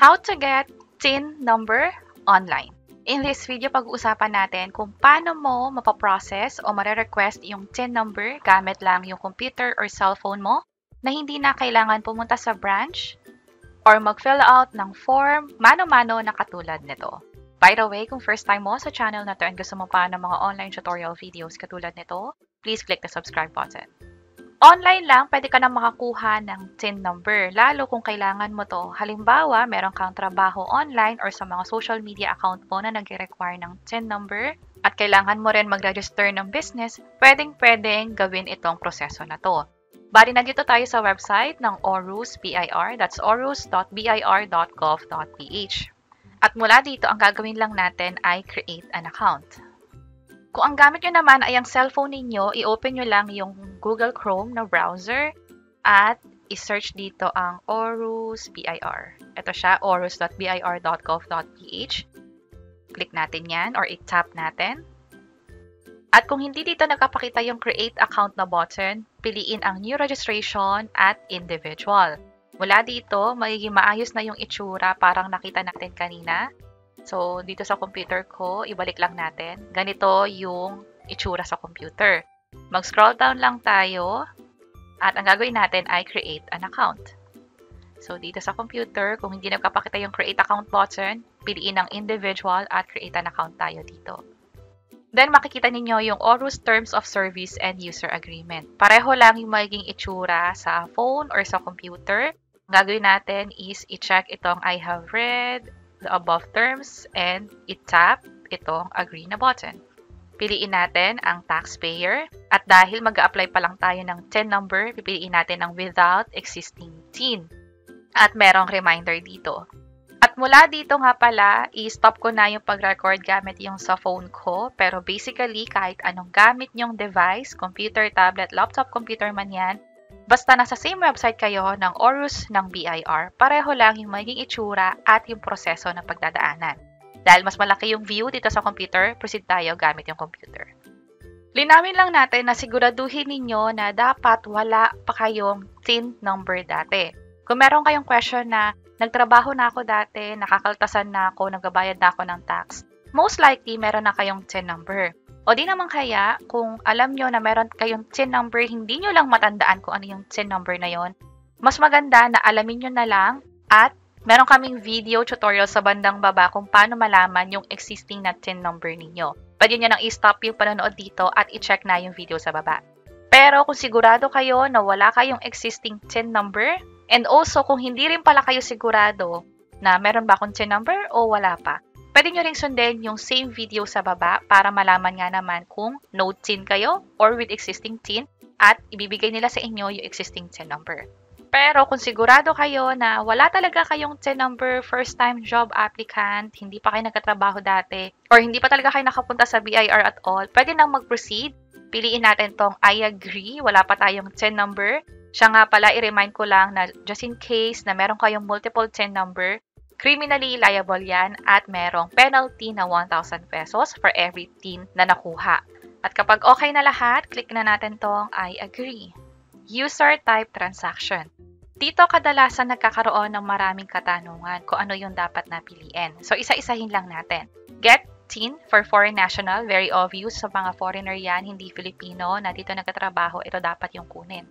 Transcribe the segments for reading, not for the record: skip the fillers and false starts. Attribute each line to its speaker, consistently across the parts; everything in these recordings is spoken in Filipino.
Speaker 1: How to get TIN number online. In this video, pag-uusapan natin kung paano mo mapaprocess o mare-request yung TIN number gamit lang yung computer or cellphone mo na hindi na kailangan pumunta sa branch or mag-fill out ng form mano-mano na katulad nito. By the way, kung first time mo sa channel na to and gusto mo pa ng mga online tutorial videos katulad nito, please click the subscribe button. Online lang, pwede ka na makakuha ng TIN number, lalo kung kailangan mo to. Halimbawa, meron kang trabaho online or sa mga social media account mo na nag-require ng TIN number at kailangan mo rin mag-register ng business, pwedeng gawin itong proseso na to. Bali, nandito tayo sa website ng ORUS BIR, that's orus.bir.gov.ph. At mula dito, ang gagawin lang natin ay create an account. Kung ang gamit nyo naman ay ang cellphone ninyo, i-open nyo lang yung Google Chrome na browser at i-search dito ang ORUS BIR. Ito siya, orus.bir.gov.ph. Click natin yan or i-tap natin. At kung hindi dito nagpapakita yung create account na button, piliin ang new registration at individual. Mula dito, magiging maayos na yung itsura parang nakita natin kanina. So, dito sa computer ko, ibalik lang natin. Ganito yung itsura sa computer. Mag-scroll down lang tayo at ang gagawin natin ay create an account. So, dito sa computer, kung hindi nagpapakita yung create account button, piliin ang individual at create an account tayo dito. Then, makikita ninyo yung ORUS Terms of Service and User Agreement. Pareho lang yung magiging itsura sa phone or sa computer. Ang gagawin natin is i-check itong I have read the above terms and i-tap itong agree na button. Piliin natin ang taxpayer at dahil mag-a-apply pa lang tayo ng TIN number, pipiliin natin ang without existing TIN. At merong reminder dito. At mula dito nga pala, i-stop ko na yung pag-record gamit yung sa phone ko. Pero basically, kahit anong gamit nyong device, computer, tablet, laptop, computer man yan, basta nasa same website kayo ng ORUS ng BIR, pareho lang yung magiging itsura at yung proseso ng pagdadaanan. Dahil mas malaki yung view dito sa computer, proceed tayo gamit yung computer. Linawin lang natin na siguraduhin ninyo na dapat wala pa kayong TIN number dati. Kung meron kayong question na nagtrabaho na ako dati, nakakaltasan na ako, nagbabayad na ako ng tax, most likely meron na kayong TIN number. O di naman kaya, kung alam nyo na meron kayong TIN number, hindi nyo lang matandaan kung ano yung TIN number na yon, mas maganda na alamin nyo na lang at meron kaming video tutorial sa bandang baba kung paano malaman yung existing na TIN number ninyo. Pwede nyo nang i-stop yung panonood dito at i-check na yung video sa baba. Pero kung sigurado kayo na wala kayong existing TIN number, and also kung hindi rin pala kayo sigurado na meron ba akong TIN number o wala pa, pwede nyo ring sundin yung same video sa baba para malaman nga naman kung no TIN kayo or with existing TIN at ibibigay nila sa inyo yung existing TIN number. Pero kung sigurado kayo na wala talaga kayong TIN number, first time job applicant, hindi pa kayo nagkatrabaho dati, or hindi pa talaga kayo nakapunta sa BIR at all, pwede nang mag-proceed. Piliin natin tong I agree, wala pa tayong TIN number. Siya nga pala, i-remind ko lang na just in case na meron kayong multiple TIN number, criminally liable yan at merong penalty na 1,000 pesos for every TIN na nakuha. At kapag okay na lahat, click na natin tong I agree. User type transaction. Dito kadalasan nagkakaroon ng maraming katanungan kung ano yung dapat na piliin. So isa-isahin lang natin. Get TIN for foreign national, very obvious sa mga foreigner yan, hindi Filipino na dito nagtatrabaho, ito dapat yung kunin.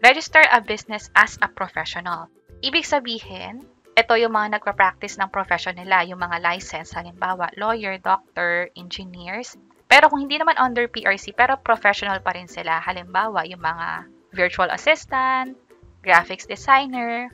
Speaker 1: Register a business as a professional. Ibig sabihin, ito yung mga nagpa-practice ng profession nila, yung mga license, halimbawa, lawyer, doctor, engineers. Pero kung hindi naman under PRC, pero professional pa rin sila, halimbawa, yung mga virtual assistant, graphics designer,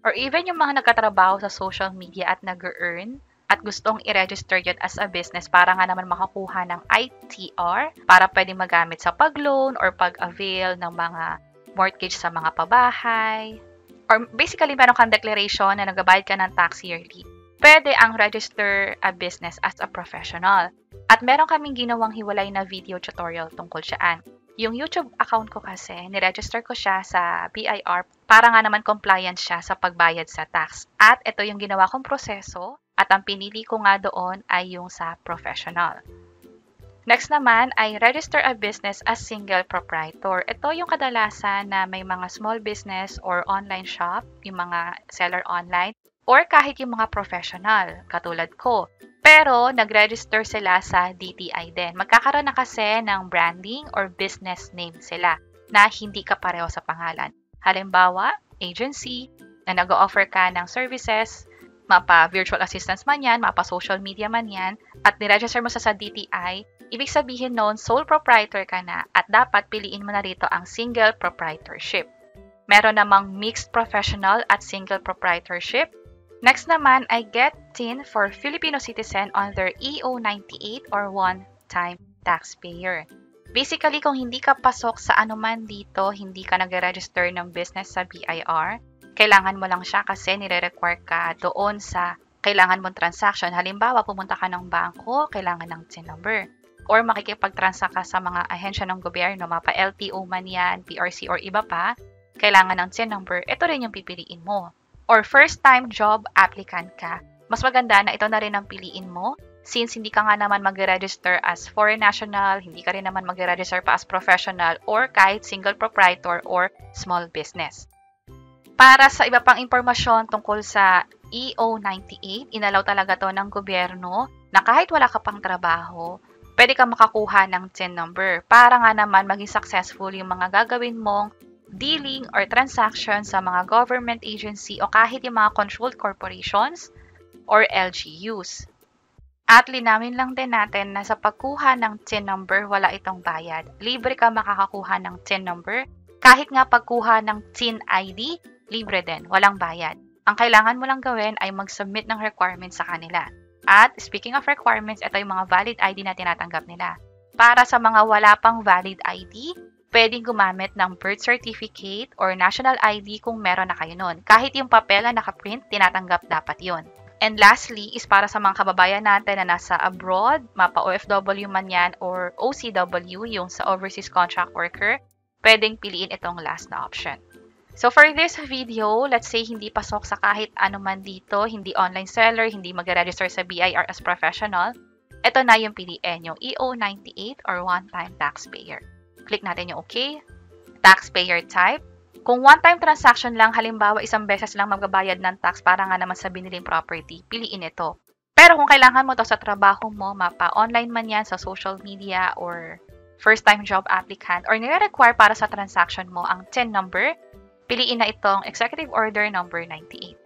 Speaker 1: or even yung mga nagkatrabaho sa social media at nag-earn at gustong i-register yun as a business para nga naman makakuha ng ITR para pwede magamit sa pag-loan or pag-avail ng mga mortgage sa mga pabahay. Or basically, meron kang declaration na nagbabayad ka ng tax yearly. Pwede ang register a business as a professional. At meron kaming ginawang hiwalay na video tutorial tungkol siyaan. Yung YouTube account ko kasi, niregister ko siya sa BIR para nga naman compliant siya sa pagbayad sa tax. At ito yung ginawa kong proseso at ang pinili ko nga doon ay yung sa professional. Next naman ay register a business as single proprietor. Ito yung kadalasan na may mga small business or online shop, yung mga seller online, or kahit yung mga professional, katulad ko. Pero nag-register sila sa DTI din. Magkakaroon na kasi ng branding or business name sila na hindi kapareho sa pangalan. Halimbawa, agency na nag-o-offer ka ng services, mapa-virtual assistance man yan, mapa-social media man yan, at niregister mo sa DTI, ibig sabihin noon, sole proprietor ka na at dapat piliin mo na rito ang single proprietorship. Meron namang mixed professional at single proprietorship. Next naman ay get TIN for Filipino citizen on their EO98 or one-time taxpayer. Basically, kung hindi ka pasok sa anuman dito, hindi ka nag-register ng business sa BIR, kailangan mo lang siya kasi nire-require ka doon sa kailangan mong transaction. Halimbawa, pumunta ka ng bangko, kailangan ng TIN number. Or makikipag-transact ka sa mga ahensya ng gobyerno, mapa LTO man yan, PRC or iba pa, kailangan ng TIN number, ito rin yung pipiliin mo. Or first-time job applicant ka, mas maganda na ito na rin ang piliin mo since hindi ka nga naman mag-register as foreign national, hindi ka rin naman mag-register pa as professional or kahit single proprietor or small business. Para sa iba pang impormasyon tungkol sa EO98, inalaw talaga to ng gobyerno na kahit wala ka pang trabaho, pwede kang makakuha ng TIN number para nga naman maging successful yung mga gagawin mong dealing or transaction sa mga government agency o kahit yung mga controlled corporations or LGUs. At linawin lang din natin na sa pagkuha ng TIN number, wala itong bayad. Libre ka makakakuha ng TIN number. Kahit nga pagkuha ng TIN ID, libre din, walang bayad. Ang kailangan mo lang gawin ay mag-submit ng requirements sa kanila. At speaking of requirements, ito yung mga valid ID na tinatanggap nila. Para sa mga wala pang valid ID, pwedeng gumamit ng birth certificate or national ID kung meron na kayo nun. Kahit yung papel na nakaprint, tinatanggap dapat yon. And lastly, is para sa mga kababayan natin na nasa abroad, mapa OFW man yan or OCW, yung sa overseas contract worker, pwedeng piliin itong last na option. So for this video, let's say hindi pasok sa kahit ano man dito, hindi online seller, hindi mag-register sa BIR as professional, ito na yung piliin, yung EO98 or one-time taxpayer. Click natin yung OK. Taxpayer type. Kung one-time transaction lang, halimbawa isang beses lang magbabayad ng tax para nga naman sa biniling property, piliin ito. Pero kung kailangan mo to sa trabaho mo, mapa online man yan sa social media or first-time job applicant or nire-require para sa transaction mo ang TIN number, piliin na itong Executive Order number 98.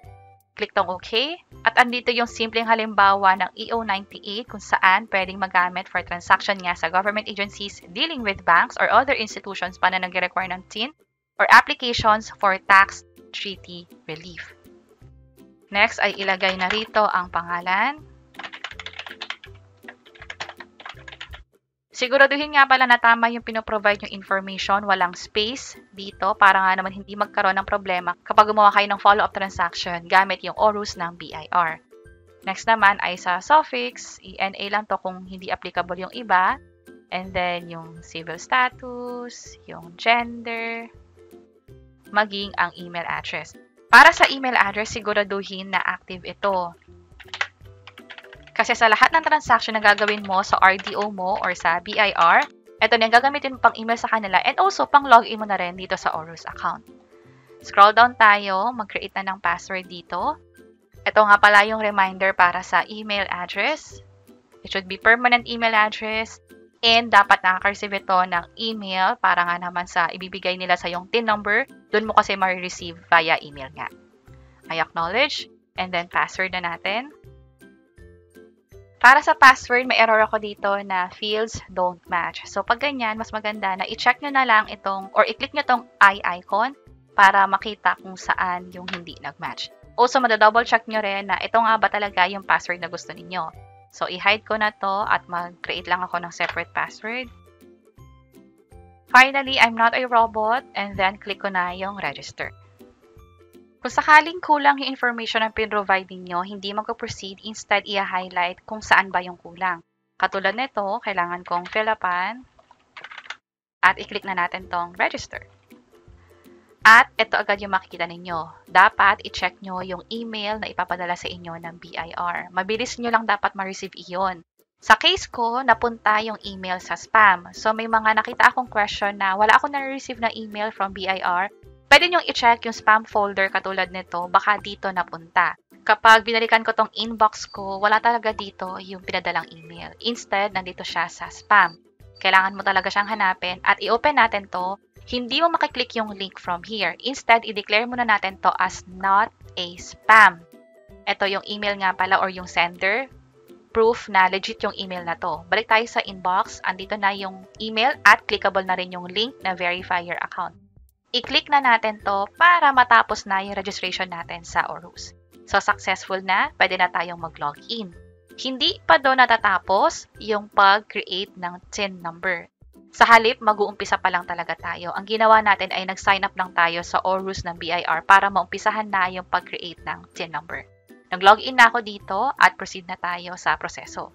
Speaker 1: Click tong OK. At andito yung simpleng halimbawa ng EO98 kung saan pwedeng magamit for transaction nga sa government agencies dealing with banks or other institutions pa na nag-require ng TIN or applications for tax treaty relief. Next ay ilagay na rito ang pangalan. Siguraduhin nga pala na tama yung pinoprovide yung information, walang space dito para nga naman hindi magkaroon ng problema kapag gumawa kayo ng follow-up transaction gamit yung ORUS ng BIR. Next naman ay sa suffix, ENA lang to kung hindi applicable yung iba. And then yung civil status, yung gender, maging ang email address. Para sa email address, siguraduhin na active ito. Kasi sa lahat ng transaction na gagawin mo sa RDO mo or sa BIR, ito na yung gagamitin mo pang email sa kanila and also pang login mo na rin dito sa ORUS account. Scroll down tayo, mag-create na ng password dito. Ito nga pala yung reminder para sa email address. It should be permanent email address and dapat nakaka-receive ito ng email para nga naman sa ibibigay nila sa yung TIN number, doon mo kasi ma-receive via email nga. I acknowledge and then password na natin. Para sa password, may error ako dito na fields don't match. So, pag ganyan, mas maganda na i-check nyo na lang itong, or i-click nyo itong I icon para makita kung saan yung hindi nag-match. Also, madadouble check nyo rin na ito nga ba talaga yung password na gusto ninyo. So, i-hide ko na to at mag-create lang ako ng separate password. Finally, I'm not a robot and then click ko na yung register. Kung sakaling kulang yung information na pin-provide ninyo, hindi mag-proceed, instead i-highlight kung saan ba yung kulang. Katulad nito, kailangan kong fill upan at i-click na natin tong register. At ito agad yung makikita ninyo. Dapat i-check nyo yung email na ipapadala sa inyo ng BIR. Mabilis nyo lang dapat ma-receive iyon. Sa case ko, napunta yung email sa spam. So may mga nakita akong question na wala akong na-receive na email from BIR. Pwede nyong i-check yung spam folder katulad nito, baka dito napunta. Kapag binalikan ko tong inbox ko, wala talaga dito yung pinadalang email. Instead, nandito siya sa spam. Kailangan mo talaga siyang hanapin at i-open natin to. Hindi mo makiklik yung link from here. Instead, i-declare muna natin to as not a spam. Ito yung email nga pala or yung sender. Proof na legit yung email na to. Balik tayo sa inbox. Andito na yung email at clickable na rin yung link na verify your account. I-click na natin to para matapos na yung registration natin sa Aurus. So, successful na, pwede na tayong mag-login. Hindi pa doon natatapos yung pag-create ng TIN number. Sa halip, mag-uumpisa pa lang talaga tayo. Ang ginawa natin ay nag-sign up lang tayo sa Aurus ng BIR para maumpisahan na yung pag-create ng TIN number. Nag-login na ako dito at proceed na tayo sa proseso.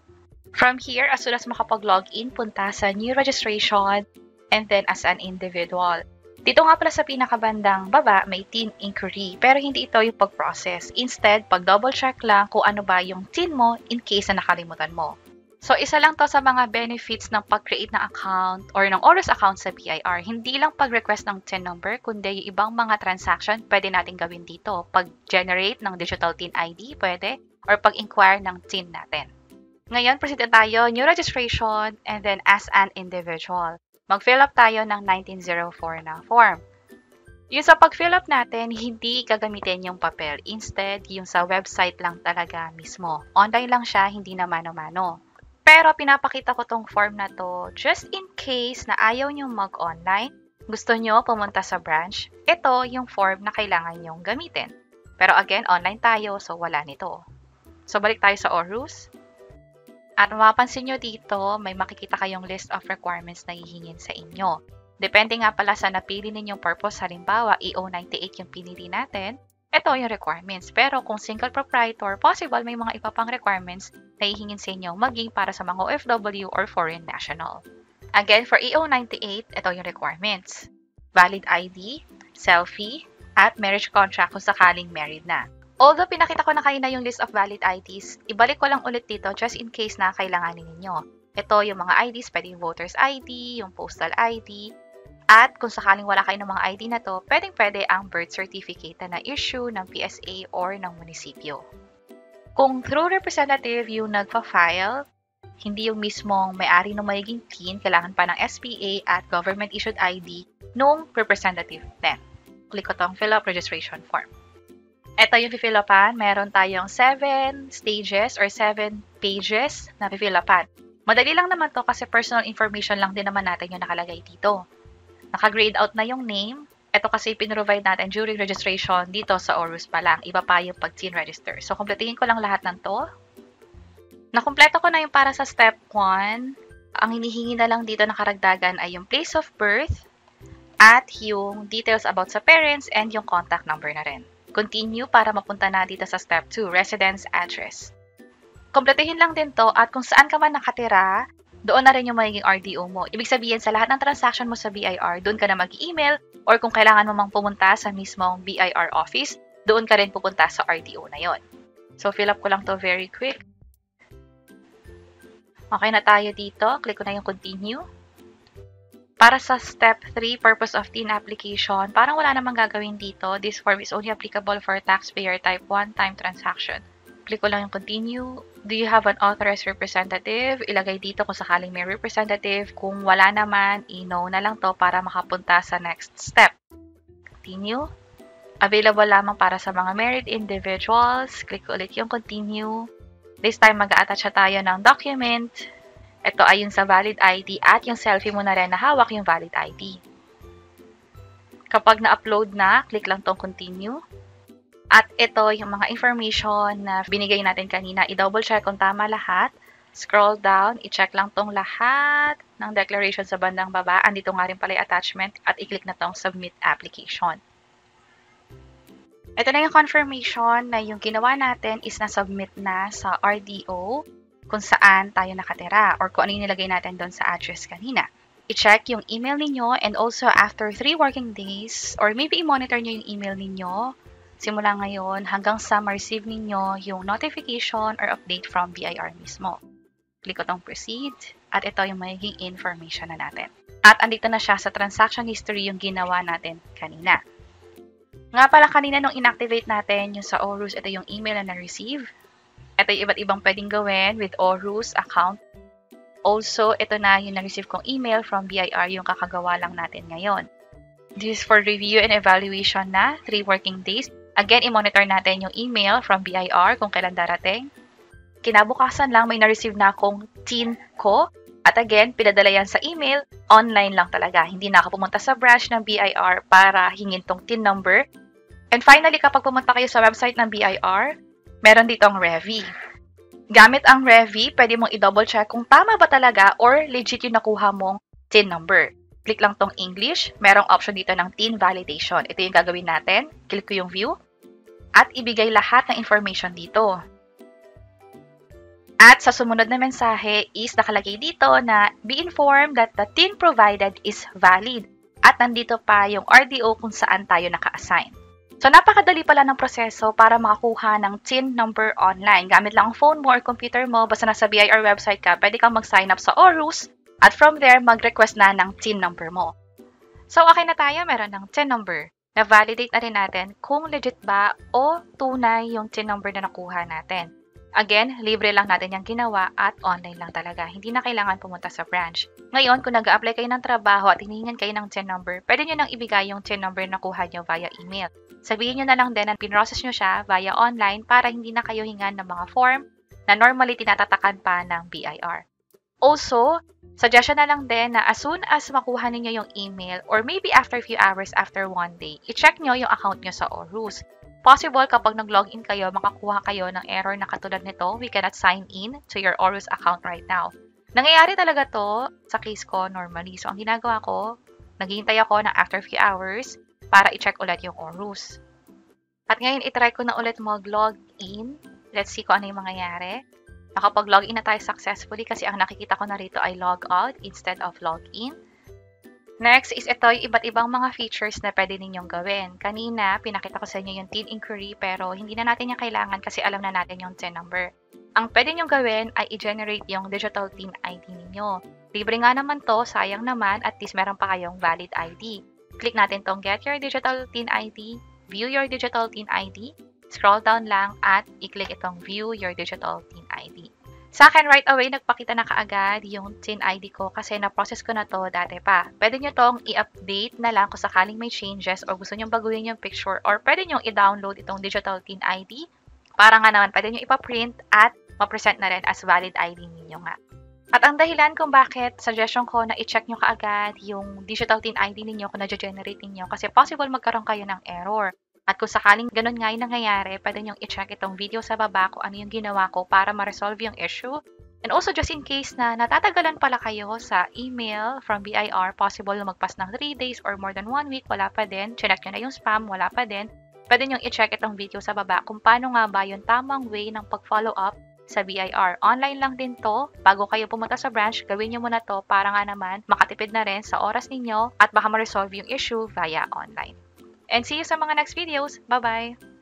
Speaker 1: From here, as soon as makapag-login, punta sa new registration and then as an individual. Dito nga pala sa pinakabandang baba, may TIN inquiry, pero hindi ito yung pag-process. Instead, pag-double check lang kung ano ba yung TIN mo in case na nakalimutan mo. So, isa lang to sa mga benefits ng pag-create ng account or ng Aurus account sa BIR. Hindi lang pag-request ng TIN number, kundi yung ibang mga transaction pwede natin gawin dito. Pag-generate ng digital TIN ID, pwede, or pag-inquire ng TIN natin. Ngayon, proceed tayo, new registration, and then as an individual. Mag-fill up tayo ng 1904 na form. Yung sa pag-fill up natin, hindi gagamitin yung papel. Instead, yung sa website lang talaga mismo. Online lang siya, hindi na mano-mano. Pero pinapakita ko tong form na to just in case na ayaw nyo mag-online, gusto nyo pumunta sa branch, ito yung form na kailangan nyong gamitin. Pero again, online tayo, so wala nito. So balik tayo sa Aurus. At mapapansin nyo dito, may makikita kayong list of requirements na hihingin sa inyo. Depende nga pala sa napili ninyong purpose, halimbawa EO98 yung pinili natin, ito yung requirements. Pero kung single proprietor, possible may mga iba pang requirements na hihingin sa inyo maging para sa mga OFW or foreign national. Again, for EO98, ito yung requirements. Valid ID, selfie, at marriage contract kung sakaling married na. Although pinakita ko na kanina yung list of valid IDs, ibalik ko lang ulit dito just in case na kailanganin ninyo. Ito yung mga IDs, pwedeng voter's ID, yung postal ID, at kung sakaling wala kayo ng mga ID na to, pwede ang birth certificate na issue ng PSA or ng munisipyo. Kung through representative yung nagpa-file, hindi yung mismong may-ari ng magiging TIN, kailangan pa ng SPA at government-issued ID nung representative din. Click ko tong fill up registration form. Ito yung fill upan. Meron tayong 7 stages or 7 pages na fill upan. Madali lang naman to kasi personal information lang din naman natin yung nakalagay dito. Naka-grade out na yung name. Ito kasi pinrovide natin during registration dito sa Aurus pa lang. Iba pa yung pag-TIN register. So, kumpletuhin ko lang lahat ng to. Nakumpleto ko na yung para sa step 1. Ang hinihingi na lang dito na karagdagan ay yung place of birth at yung details about sa parents and yung contact number na rin. Continue para mapunta na dito sa step 2, residence address. Kumpletuhin lang din to at kung saan ka man nakatira, doon na rin yung magiging RDO mo. Ibig sabihin, sa lahat ng transaction mo sa BIR, doon ka na mag-email or kung kailangan mo mang pumunta sa mismong BIR office, doon ka rin pupunta sa RDO na yon. So, fill up ko lang to very quick. Okay na tayo dito. Click ko na yung continue. Para sa step 3, purpose of TIN application, parang wala namang gagawin dito. This form is only applicable for taxpayer type 1-time transaction. Click ko lang yung continue. Do you have an authorized representative? Ilagay dito kung sakaling may representative. Kung wala naman, i-no na lang to para makapunta sa next step. Continue. Available lamang para sa mga married individuals. Click ulit yung continue. This time, mag-a-attach tayo ng document. Ito ay yung sa valid ID at yung selfie mo na rin na hawak yung valid ID. Kapag na-upload na, click lang tong continue. At ito yung mga information na binigay natin kanina. I-double check kung tama lahat. Scroll down, i-check lang tong lahat ng declaration sa bandang baba. Andito nga rin pala yung attachment at i-click na tong submit application. Ito na yung confirmation na yung ginawa natin is na-submit na sa RDO kung saan tayo nakatira or kung ano yung nilagay natin doon sa address kanina. I-check yung email ninyo and also after 3 working days or maybe i-monitor nyo yung email ninyo simula ngayon hanggang sa ma-receive ninyo yung notification or update from BIR mismo. Click ko tong proceed at ito yung magiging information na natin. At andito na siya sa transaction history yung ginawa natin kanina. Nga pala kanina nung inactivate natin yung sa Orus, ito yung email na na-receive. Ito yung iba't ibang pwedeng gawin with Orus account. Also, ito na yung na-receive kong email from BIR, yung kakagawa lang natin ngayon. This is for review and evaluation na 3 working days. Again, i-monitor natin yung email from BIR kung kailan darating. Kinabukasan lang may na-receive na akong TIN ko. At again, pinadala yan sa email, online lang talaga. Hindi na ako pumunta sa branch ng BIR para hingin tong TIN number. And finally, kapag pumunta kayo sa website ng BIR, meron ditong Revy. Gamit ang Revy, pwede mong i-double check kung tama ba talaga or legit yung nakuha mong TIN number. Click lang tong English, merong option dito ng TIN validation. Ito yung gagawin natin. Click ko yung view at ibigay lahat ng information dito. At sa sumunod na mensahe is nakalagay dito na be informed that the TIN provided is valid. At nandito pa yung RDO kung saan tayo naka-assign. So, napakadali pala ng proseso para makakuha ng TIN number online. Gamit lang ang phone mo or computer mo, basta nasa BIR website ka, pwede kang mag-sign up sa Orus at from there, mag-request na ng TIN number mo. So, okay na tayo, meron ng TIN number. Na-validate na rin natin kung legit ba o tunay yung TIN number na nakuha natin. Again, libre lang natin yung ginawa at online lang talaga. Hindi na kailangan pumunta sa branch. Ngayon, kung nag-a-apply kayo ng trabaho at hinihingan kayo ng TIN number, pwede nyo nang ibigay yung TIN number na nakuha nyo via email. Sabihin nyo na lang din na pinrocess nyo siya via online para hindi na kayo hingan ng mga form na normally tinatatakan pa ng BIR. Also, suggestion na lang din na as soon as makuha ninyo yung email or maybe after a few hours after one day, i-check nyo yung account nyo sa Orus. Possible kapag nag-login kayo, makakuha kayo ng error na katulad nito, we cannot sign in to your Orus account right now. Nangyayari talaga to sa case ko normally. So, ang ginagawa ko, naghihintay ako ng after a few hours para i-check ulit yung Orus. At ngayon, itry ko na ulit mag-login. Let's see kung ano yung mangyayari. Nakapag-login na tayo successfully kasi ang nakikita ko na rito ay log out instead of login. Next is ito yung iba't ibang mga features na pwede ninyong gawin. Kanina, pinakita ko sa inyo yung TIN inquiry pero hindi na natin yung kailangan kasi alam na natin yung TIN number. Ang pwede nyong gawin ay i-generate yung digital TIN ID ninyo. Libre nga naman to, sayang naman, at least meron pa kayong valid ID. Click natin tong Get Your Digital TIN ID, View Your Digital TIN ID, scroll down lang at i-click itong View Your Digital TIN ID. Sa akin, right away, nagpakita na kaagad yung TIN ID ko kasi na-process ko na to dati pa. Pwede nyo tong i-update na lang kung sakaling may changes or gusto nyo baguhin yung picture or pwede nyo i-download itong digital TIN ID para nga naman pwede nyo ipa-print at ma-present na rin as valid ID ninyo nga. At ang dahilan kung bakit suggestion ko na i-check nyo kaagad yung digital TIN ID ninyo kung na-generate ninyo kasi possible magkaroon kayo ng error. At kung sakaling ganun nga yung nangyayari, pwede nyong i-check itong video sa baba kung ano yung ginawa ko para ma-resolve yung issue. And also, just in case na natatagalan pala kayo sa email from BIR, possible na magpas ng 3 days or more than 1 week, wala pa din. Check nyo na yung spam, wala pa din. Pwede nyong i-check itong video sa baba kung paano nga ba yung tamang way ng pag-follow up sa BIR. Online lang din to. Bago kayo pumunta sa branch, gawin nyo muna to para nga naman makatipid na rin sa oras ninyo at baka ma-resolve yung issue via online. And see you sa mga next videos. Bye-bye!